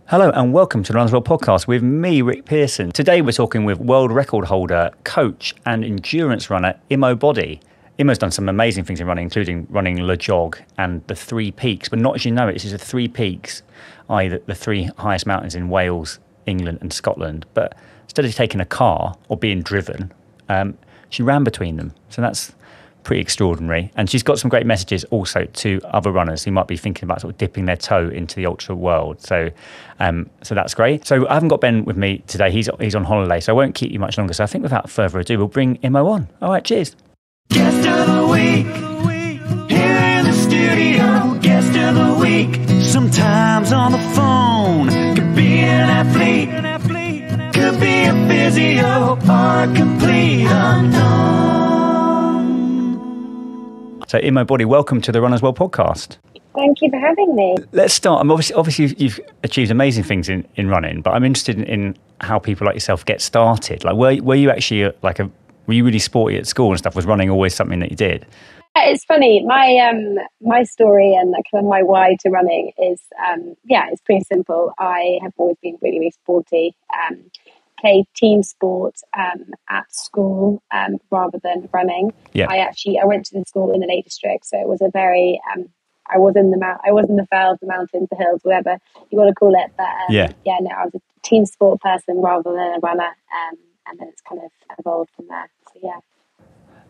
Hello and welcome to the Runners World podcast with me, Rick Pearson. Today we're talking with world record holder, coach and endurance runner Imo Boddy. Imo's done some amazing things in running, including running Le Jog and the Three Peaks, but not as you know it. This is the Three Peaks, i.e. the three highest mountains in Wales, England and Scotland. But instead of taking a car or being driven, she ran between them. So that's pretty extraordinary. And she's got some great messages also to other runners who might be thinking about sort of dipping their toe into the ultra world. So that's great. So I haven't got Ben with me today. He's on holiday, so I won't keep you much longer. So I think without further ado, we'll bring Imo on. All right, cheers. Guest of the week, here in the studio. Guest of the week, sometimes on the phone. Could be an athlete, could be a physio, or a complete unknown. So Imo Boddy, welcome to the Runners World podcast. Thank you for having me. Let's start. Obviously you've achieved amazing things in running, but I'm interested in how people like yourself get started. Like, were you actually were you really sporty at school and stuff? Was running always something that you did? It's funny. My story and kind of my why to running is it's pretty simple. I have always been really, really sporty. Played team sport at school rather than running. Yeah. I went to the school in the Lake District, so it was a very I was in the fells, the mountains, the hills, whatever you want to call it. But I was a team sport person rather than a runner, and then it's kind of evolved from there. So yeah.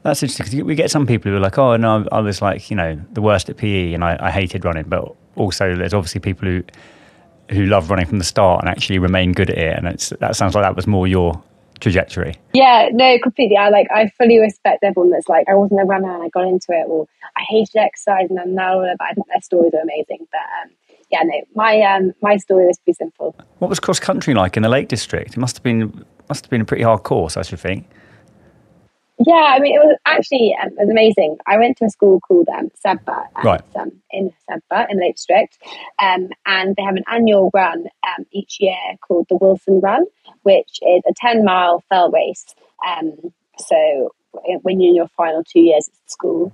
That's interesting because we get some people who are like, oh no, I was like, the worst at PE and I hated running, but also there's obviously people who love running from the start and actually remain good at it, and that sounds like that was more your trajectory. Yeah, no, completely. I fully respect everyone that's like, I wasn't a runner and I got into it, or I hated exercise and I'm now, but I think their stories are amazing. But my story was pretty simple. What was cross country like in the Lake District? It must have been a pretty hard course, I should think. Yeah, I mean, it was actually it was amazing. I went to a school called Sebba, right. In Sebba, in the Lake District, and they have an annual run each year called the Wilson Run, which is a 10-mile fell race. So when you're in your final 2 years at school,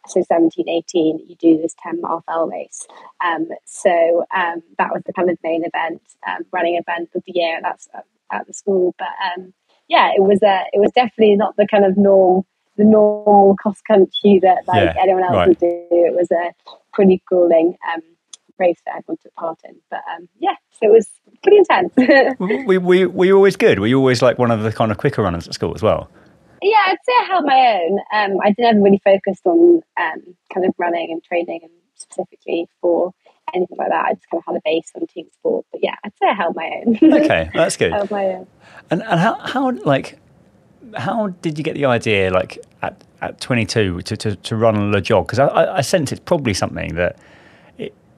so 17, 18, you do this 10-mile fell race. So that was the kind of main event, running event of the year. That's at the school, but it was definitely not the kind of the normal cross country that anyone else would do. It was a pretty grueling race that everyone took part in. But so it was pretty intense. Were you always good? Were you always like one of the kind of quicker runners at school as well? Yeah, I'd say I held my own. I never really focused on kind of running and training and specifically for anything like that. I just kind of had a base on team sport. But yeah, I'd say I held my own. Okay, that's good. Held my own. And how did you get the idea, like at 22, to run Le Jog? Because I sense it's probably something that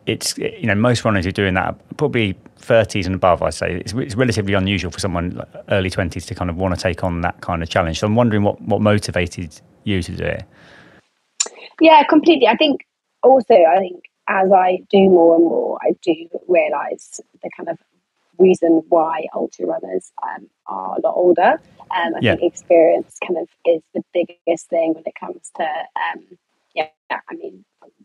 it's most runners who are doing that are probably 30s and above. I say it's relatively unusual for someone like early 20s to kind of want to take on that kind of challenge. So I'm wondering what motivated you to do it. Yeah, completely. I think as I do more and more, I do realise the kind of reason why ultra runners are a lot older. I think experience kind of is the biggest thing when it comes to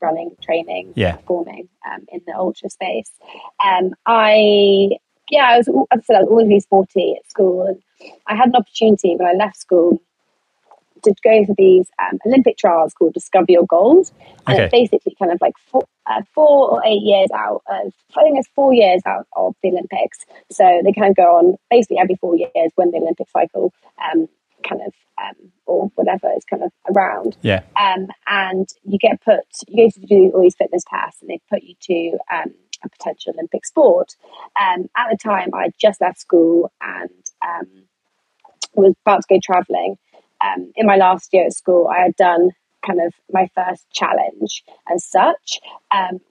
running, training, performing in the ultra space. I was always really sporty at school, and I had an opportunity when I left school to go for these Olympic trials called Discover Your Gold, and it's basically kind of like 4 or 8 years out of, I think it's 4 years out of the Olympics. So they kind of go on basically every 4 years when the Olympic cycle or whatever is kind of around. Yeah. And you go to do all these fitness tests, and they put you to a potential Olympic sport. At the time, I just left school and was about to go travelling. In my last year at school, I had done kind of my first challenge as such,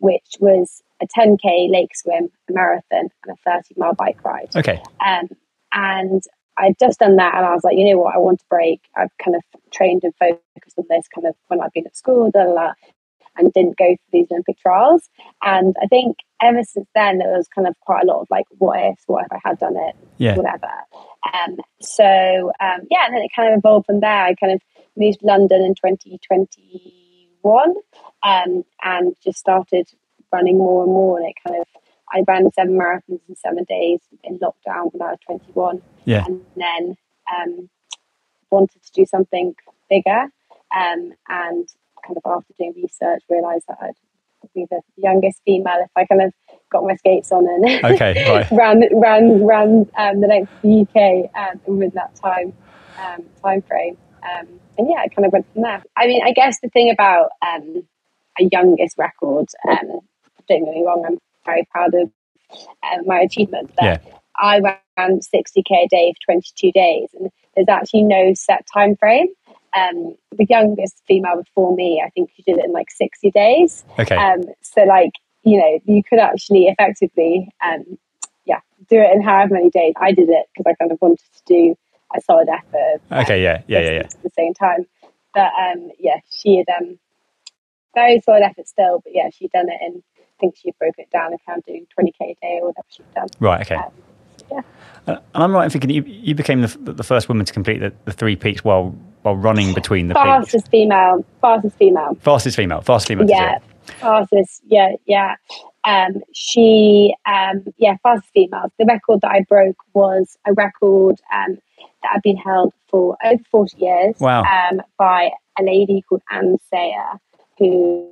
which was a 10K lake swim, a marathon, and a 30-mile bike ride. Okay. And I'd just done that, and I was like, you know what, I want to break. I've kind of trained and focused on this kind of when I've been at school, and didn't go for these Olympic trials. And I think ever since then, there was kind of quite a lot of like, what if I had done it, whatever. And then it kind of evolved from there. I kind of moved to London in 2021 and just started running more and more, and it kind of I ran 7 marathons in 7 days in lockdown when I was 21. Yeah. And then wanted to do something bigger. And kind of after doing research, realised that I'd be the youngest female if I kind of got my skates on and right. ran the length of the UK within that time frame. And yeah, I kind of went from there. I mean, I guess the thing about a youngest record, don't get me wrong, I'm very proud of my achievement. But I ran 60k a day for 22 days, and there's actually no set time frame. The youngest female before me, I think she did it in like 60 days. So like, you know, you could actually effectively do it in however many days. I did it because I kind of wanted to do a solid effort at the same time. But she had very solid effort still, but she'd done it in, I think she broke it down and kind of doing 20k a day or whatever she'd done. Right, okay. And I'm right in thinking you became the first woman to complete the 3 peaks while running between the peaks. Fastest female. Fastest female. Fastest. Fastest female. The record that I broke was a record that had been held for over 40 years. Wow. By a lady called Anne Sayer, who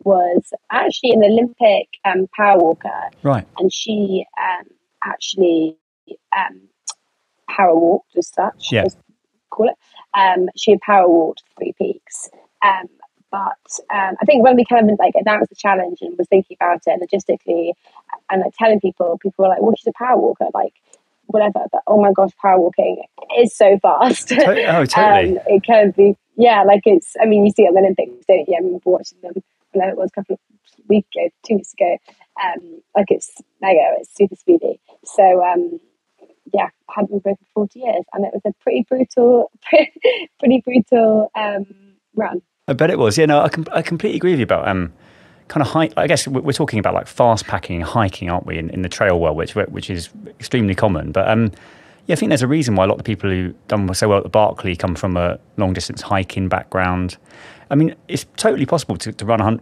was actually an Olympic power walker. Right. And she actually power walked as such. Yeah. Call it. She had power walked 3 peaks. But I think when we kind of like announced the challenge and was thinking about it logistically and like telling people were like, well, she's a power walker, like whatever. But oh my gosh, power walking is so fast. Totally. It can be, like it's, I mean, you see it on the Olympics, don't you? I remember watching them, it was a couple of weeks ago, 2 weeks ago. Like it's mega, it's super speedy. So, hadn't been broken for 40 years, and it was a pretty brutal run. I bet it was. Yeah, no, I completely agree with you about kind of hike. I guess we're talking about like fast packing and hiking, aren't we, in the trail world, which is extremely common. But I think there's a reason why a lot of the people who done so well at the Barclay come from a long distance hiking background. I mean, it's totally possible to run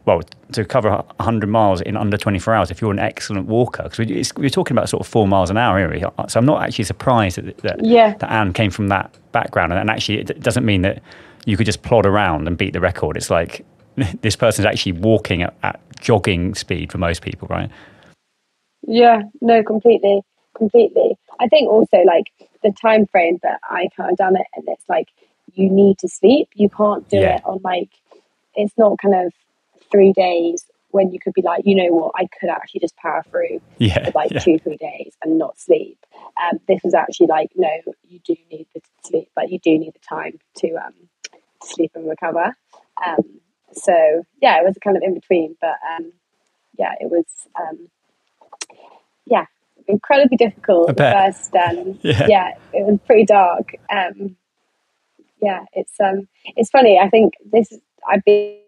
to cover 100 miles in under 24 hours if you're an excellent walker. Because we're talking about sort of 4 miles an hour here. So I'm not actually surprised that Anne came from that background. And actually, it doesn't mean that you could just plod around and beat the record. It's like this person's actually walking at jogging speed for most people, right? Yeah, no, completely. I think also like the time frame that I kind of done it, and it's like you need to sleep. You can't do it on like, it's not kind of 3 days when you could be like, you know what, I could actually just power through for like 2-3 days and not sleep. This was actually like, no, you do need the sleep, like you do need the time to sleep and recover. So it was kind of in between, but it was incredibly difficult. The first it was pretty dark. It's funny. I think I've been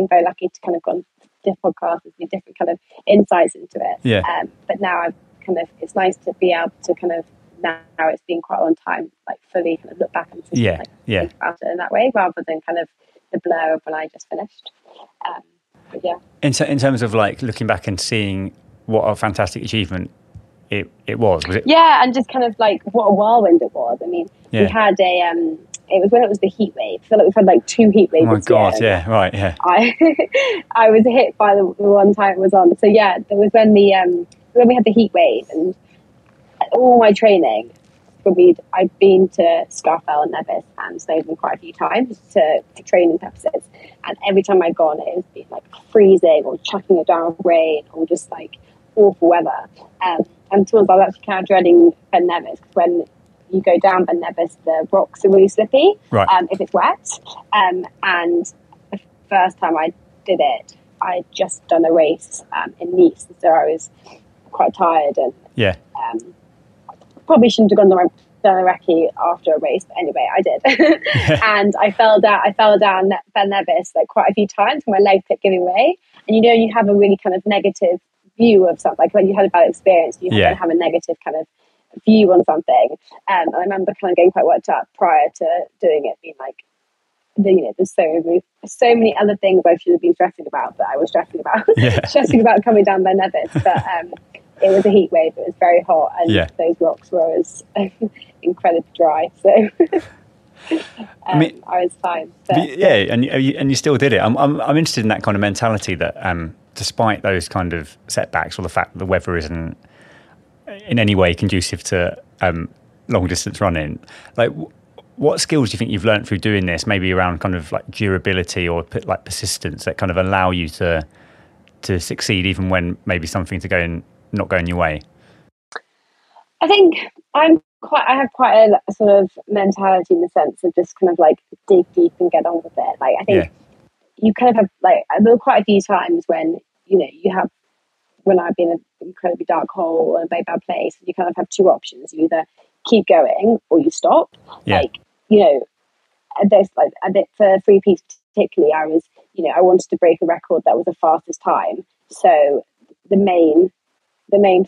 very lucky to kind of gone to different podcasts and different kind of insights into it. But now I've it's nice to be able to kind of, now it's been quite a long time, like fully kind of look back and think about it in that way, rather than kind of the blur of when I just finished. In terms of like looking back and seeing what a fantastic achievement it was it? Yeah, and just kind of like what a whirlwind it was. I mean, we had it was when it was the heat wave. I feel like we've had like 2 heat waves. Oh my God, right, yeah. I was hit by the one time it was on. So there was when we had the heat wave, and all my training, I've been to Scarfell and Nevis and Snowdon quite a few times for training purposes, and every time I've gone, it has been like freezing or chucking it down with rain or just like awful weather. And towards I was actually kind of dreading Ben Nevis, because when you go down Ben Nevis, the rocks are really slippy if it's wet. And the first time I did it, I'd just done a race in Nice, so I was quite tired and probably shouldn't have done a recce after a race, but anyway, I did. And I fell down Ben Nevis like quite a few times. My leg kept giving way, and you have a really kind of negative view of something. Like when you had a bad experience, you have a negative kind of view on something. And I remember kind of getting quite worked up prior to doing it, being like, there's so many other things I should have been stressing about, but I was stressing about stressing about coming down by Nevis. But it was a heat wave. It was very hot, and those rocks were always incredibly dry. So I was fine. But, and you still did it. I'm interested in that kind of mentality that despite those kind of setbacks or the fact that the weather isn't in any way conducive to long distance running, like what skills do you think you've learned through doing this, maybe around kind of like durability or like persistence, that kind of allow you to succeed even when maybe something's not going your way? I think I have quite a sort of mentality in the sense of just kind of like dig deep and get on with it. Like I think you kind of have, like, there were quite a few times when when I've been in an incredibly dark hole or a very bad place, you kind of have two options: you either keep going or you stop. Like, there's like a bit for free piece particularly, I wanted to break a record that was the fastest time. So the main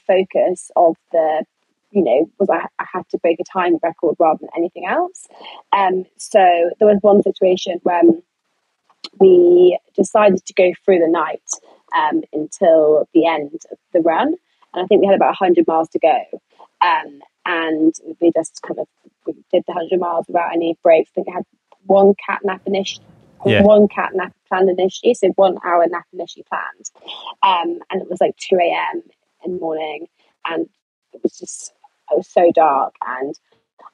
focus of the was I had to break a time record rather than anything else. So there was one situation when we decided to go through the night until the end of the run, and I think we had about 100 miles to go. And we just we did the 100 miles without any breaks. I think I had one cat nap planned initially, so 1 hour nap initially planned. And it was like 2 a.m. in the morning, and it was so dark, and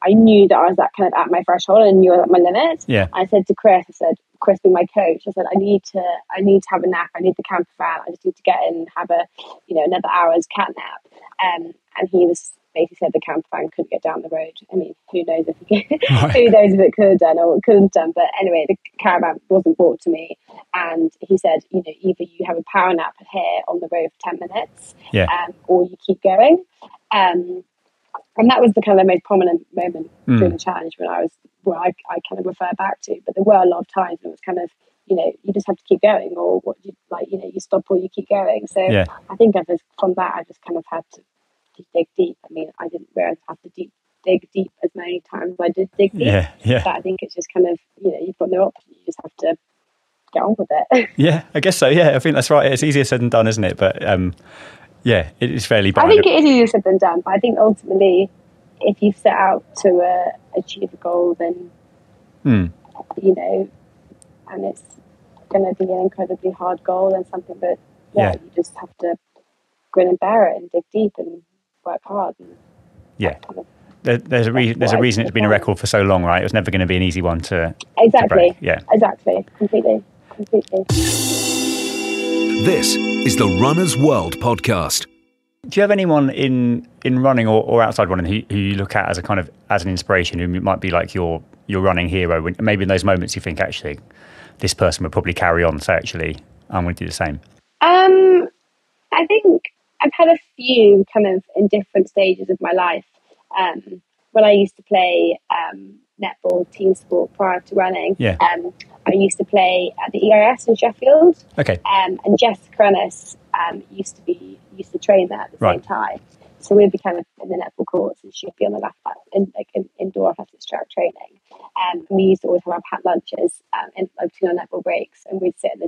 I knew that I was at my threshold and knew I was at my limit. I said to Chris, Chris being my coach, I said, I need to have a nap. I need the camper van. I just need to get in and have another hour's cat nap. And he was basically said the camper van couldn't get down the road. I mean, who knows if it could have done or couldn't have done. But anyway, the caravan wasn't brought to me, and he said, either you have a power nap here on the road for 10 minutes, or you keep going. And that was the kind of most prominent moment during the challenge I kind of refer back to. But there were a lot of times when it was kind of, you just have to keep going, or you stop or you keep going. So I think from that, I just kind of had to dig deep. I mean, I didn't realize I had to dig deep as many times as I did dig deep. But I think it's just kind of, you've got no option. You just have to get on with it. Yeah, I guess so. Yeah, I think that's right. It's easier said than done, isn't it? But it is fairly bad. I think it is easier said than done, but I think ultimately, if you set out to achieve a goal, then, and it's going to be an incredibly hard goal and something that, you just have to grin and bear it and dig deep and work hard. And there's a reason it's been a record for so long, right? It was never going to be an easy one to Exactly. To break. Exactly. Completely. This is the Runner's World podcast. Do you have anyone in running or outside running who you look at as an inspiration, who might be like your running hero? When maybe in those moments you think, actually, this person would probably carry on, so actually I'm going to do the same. I think I've had a few kind of in different stages of my life. When I used to play netball, team sport prior to running, I used to play at the EIS in Sheffield. Okay. And Jessica Ennis used to train there at the same time. So we'd be kind of in the netball courts, and she'd be on the indoor athletics track training. And we used to always have our packed lunches between our netball breaks, and we'd sit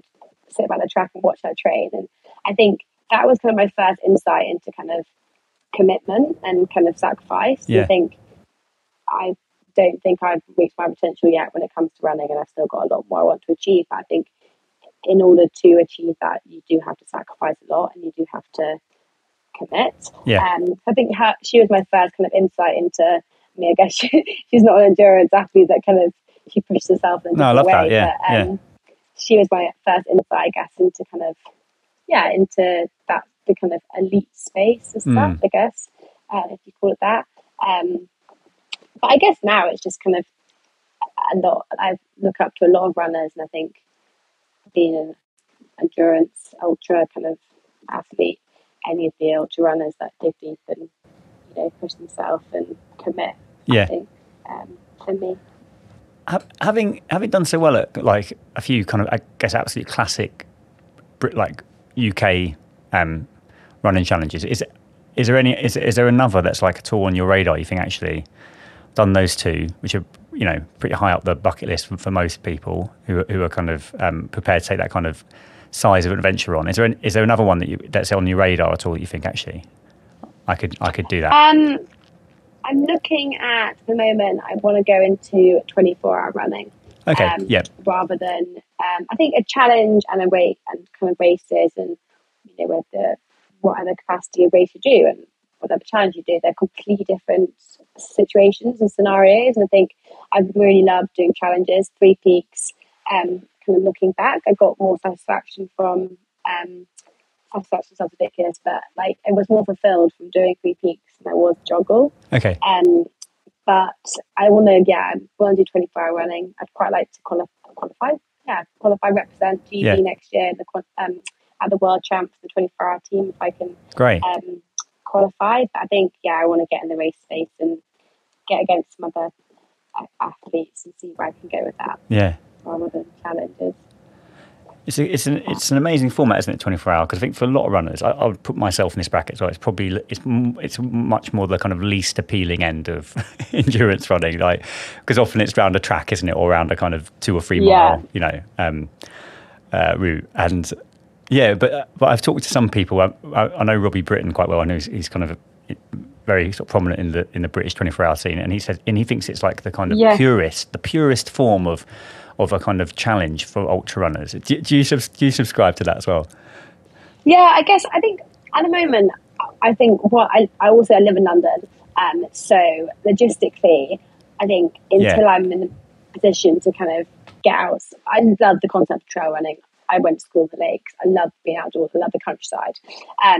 by the track and watch her train. And I think that was kind of my first insight into kind of commitment and kind of sacrifice. I don't think I've reached my potential yet when it comes to running, and I've still got a lot more I want to achieve. But I think in order to achieve that, you do have to sacrifice a lot, and you do have to commit. I think she was my first kind of insight into me. I guess she's not an endurance athlete that kind of she pushes herself in a different way. But she was my first insight, I guess, into kind of into that the kind of elite space as such, I guess, if you call it that. But I guess now it's just kind of a lot. I look up to a lot of runners, and I think being an endurance ultra kind of athlete, any of the ultra runners that dig deep and push themselves and commit, I think for me. Having done so well at like a few kind of, I guess, absolute classic like UK running challenges, is there another that's like at all on your radar? You think, actually, done those two, which are pretty high up the bucket list for most people who are kind of prepared to take that kind of size of adventure on. Is there another one that's on your radar at all that you think actually I could do that? I'm looking at the moment. I want to go into 24-hour running. Okay. Rather than I think a challenge and a weight and kind of races and with whatever capacity of race you do and whatever challenge you do, they're completely different situations and scenarios. And I think I really love doing challenges, 3 peaks. Kind of looking back, I got more satisfaction from. Satisfaction sounds ridiculous, but like it was more fulfilled from doing 3 peaks than I was joggle. Okay. But I want to do 24-hour running. I'd quite like to qualify, represent GB next year at the World Champ for the 24-hour team if I can. Great. Qualify. But I think I want to get in the race space and get against some other athletes and see where I can go with that. Yeah. Rather than challenges. It's an amazing format, isn't it? 24-hour, because I think for a lot of runners, I would put myself in this bracket as well. It's much more the kind of least appealing end of endurance running, like because often it's round a track, isn't it, or around a kind of 2 or 3 mile, route. And but I've talked to some people. I know Robbie Britton quite well. I know he's kind of very sort of prominent in the British 24-hour scene, and he thinks it's like the kind of purest form of a kind of challenge for ultra runners. Do you subscribe to that as well? Yeah, I think at the moment, I think I live in London, so logistically, I think until I'm in the position to kind of get out, I love the concept of trail running. I went to school in the lakes. I love being outdoors. I love the countryside. I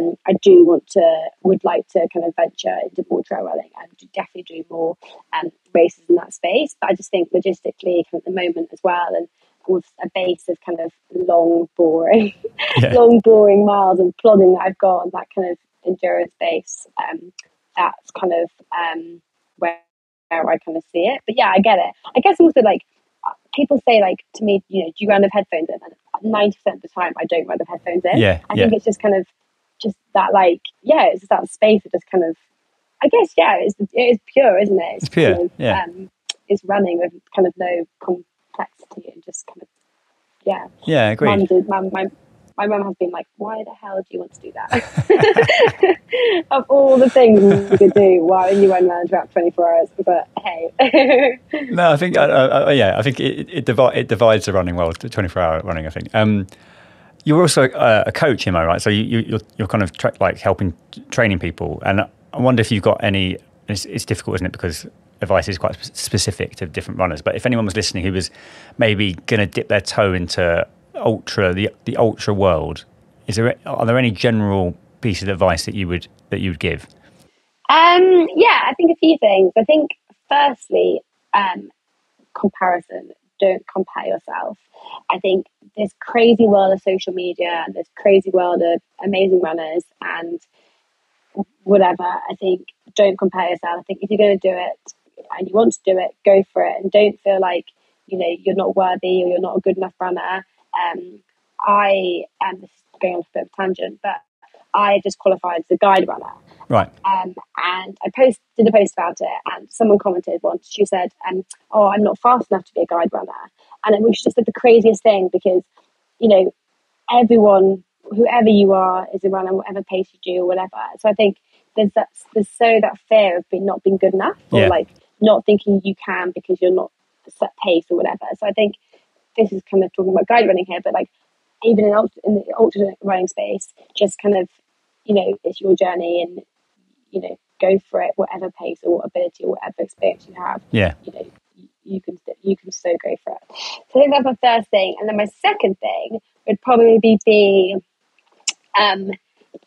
would like to kind of venture into more trail running and definitely do more races in that space. But I just think logistically, kind of at the moment as well, and with a base of kind of long, boring miles and plodding that I've got on that kind of endurance base, that's kind of where I kind of see it. But yeah, I get it. I guess also like people say like to me, do you run with headphones in? And 90% of the time I don't run with headphones in. I think it's just kind of just that it's just that space of just kind of, I guess, it is pure, isn't it? It's pure, kind of, it's running with kind of no complexity and just kind of, Yeah, agreed. My mum has been like, why the hell do you want to do that? Of all the things you could do, why you run around for 24 hours? But hey. No, I think, I think it divides the running world, 24-hour running, I think. You're also a coach, Imo, right? So you're kind of helping training people. And I wonder if you've got any, it's difficult, isn't it? Because advice is quite specific to different runners. But if anyone was listening who was maybe going to dip their toe into the ultra world, are there any general pieces of advice that you would give? I think a few things. I think firstly, comparison. Don't compare yourself. I think this crazy world of social media and this crazy world of amazing runners and whatever, I think don't compare yourself. I think if you're going to do it and you want to do it, go for it, and don't feel like you're not worthy or you're not a good enough runner. This is going on a bit of a tangent, but I just qualified as a guide runner. Right. And I did a post about it, and someone commented once. She said, I'm not fast enough to be a guide runner. And it was just like the craziest thing because, everyone, whoever you are, is a runner, whatever pace you do or whatever. So I think there's that fear of not being good enough or not thinking you can because you're not a set pace or whatever. So I think this is kind of talking about guide running here, but even in the ultra running space, just kind of, it's your journey and, go for it, whatever pace or what ability or whatever experience you have. Yeah. You can so go for it. So I think that's my first thing. And then my second thing would probably be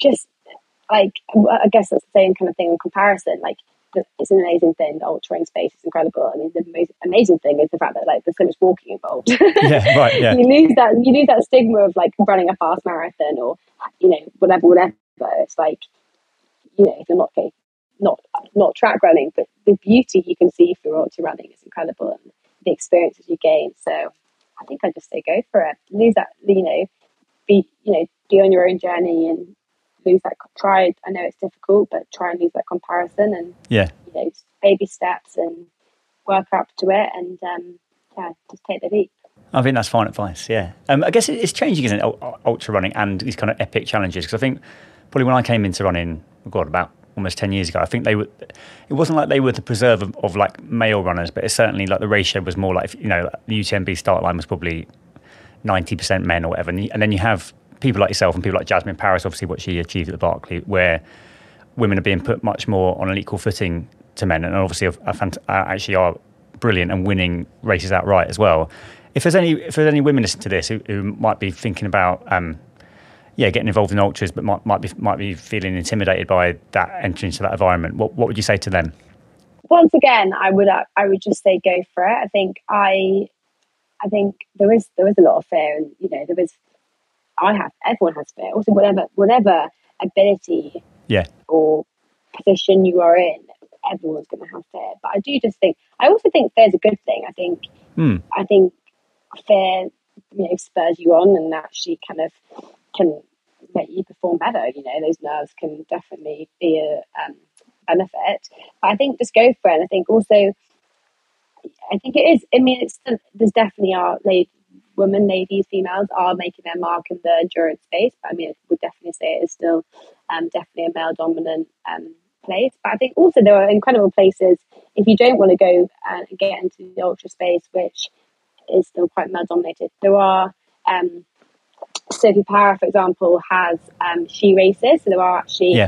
just I guess that's the same kind of thing in comparison. It's an amazing thing. The ultra running space is incredible. I mean, the most amazing thing is the fact that there's so much walking involved. Yeah, right. Yeah. You lose that stigma of running a fast marathon or whatever. It's if you're not track running, but the beauty you can see through ultra running is incredible, and the experiences you gain. So I think I just say go for it. Lose that, be on your own journey and lose that. Try. I know it's difficult, but try and lose that comparison and baby steps and work up to it and just take the leap. I think that's fine advice, yeah. I guess it's changing, isn't it, ultra running and these kind of epic challenges? Because I think probably when I came into running, about almost 10 years ago, I think it wasn't like they were the preserve of like male runners, but it's certainly like the ratio was more like, the UTMB start line was probably 90% men or whatever. And then you have people like yourself and people like Jasmine Paris, obviously what she achieved at the Barclay, where women are being put much more on an equal footing to men, and obviously actually are brilliant and winning races outright as well. If there's any women listening to this who might be thinking about getting involved in ultras, but might be feeling intimidated by that entry into that environment, what would you say to them? Once again, I would just say go for it. I think there is a lot of fear, and everyone has fear. Also, whatever ability or position you are in, everyone's going to have fear. But I also think fear is a good thing. I think fear, spurs you on and actually kind of can make you perform better. Those nerves can definitely be a benefit. But I think just go for it. And I think also, it is. I mean, there's definitely ladies, females are making their mark in the endurance space. But I mean, I would definitely say it is still definitely a male dominant place. But I think also there are incredible places if you don't want to go and get into the ultra space, which is still quite male dominated. There are Sophie Parra, for example, has she races. So there are actually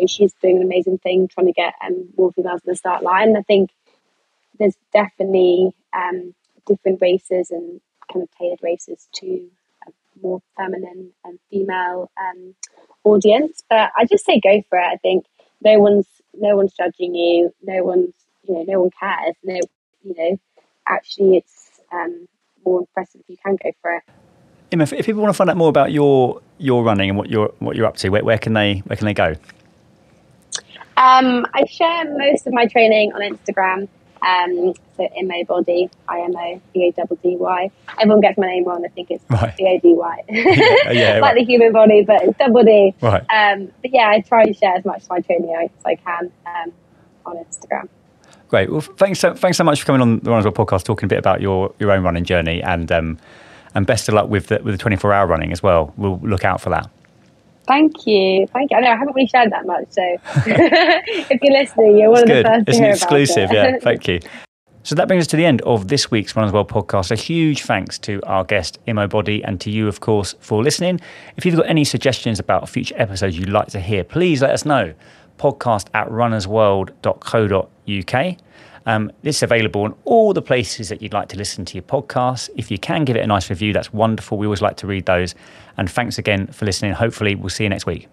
she's doing an amazing thing trying to get more females on the start line. And I think there's definitely different races and kind of tailored races to a more feminine and female audience. But I just say go for it. I think no one's judging you. No one cares. Actually, it's more impressive if you can go for it. Imo, if people want to find out more about your running and what you're up to, where can they go? I share most of my training on Instagram. So Imo Boddy, Imo Boddy. Everyone gets my name wrong. I think it's Boddy. Like the human body, but it's double D. Right. But yeah, I try and share as much of my training as I can on Instagram. Great. Well, thanks so much for coming on the Runners World podcast, talking a bit about your own running journey, and best of luck with the 24-hour running as well. We'll look out for that. Thank you. I know I haven't really shared that much, so if you're listening, you're one of the first to hear about it. It's an exclusive, yeah. Thank you. So that brings us to the end of this week's Runners World podcast. A huge thanks to our guest, Imo Boddy, and to you, of course, for listening. If you've got any suggestions about future episodes you'd like to hear, please let us know. podcast@runnersworld.co.uk. This is available on all the places that you'd like to listen to your podcast. If you can give it a nice review, that's wonderful. We always like to read those. And thanks again for listening. Hopefully, we'll see you next week.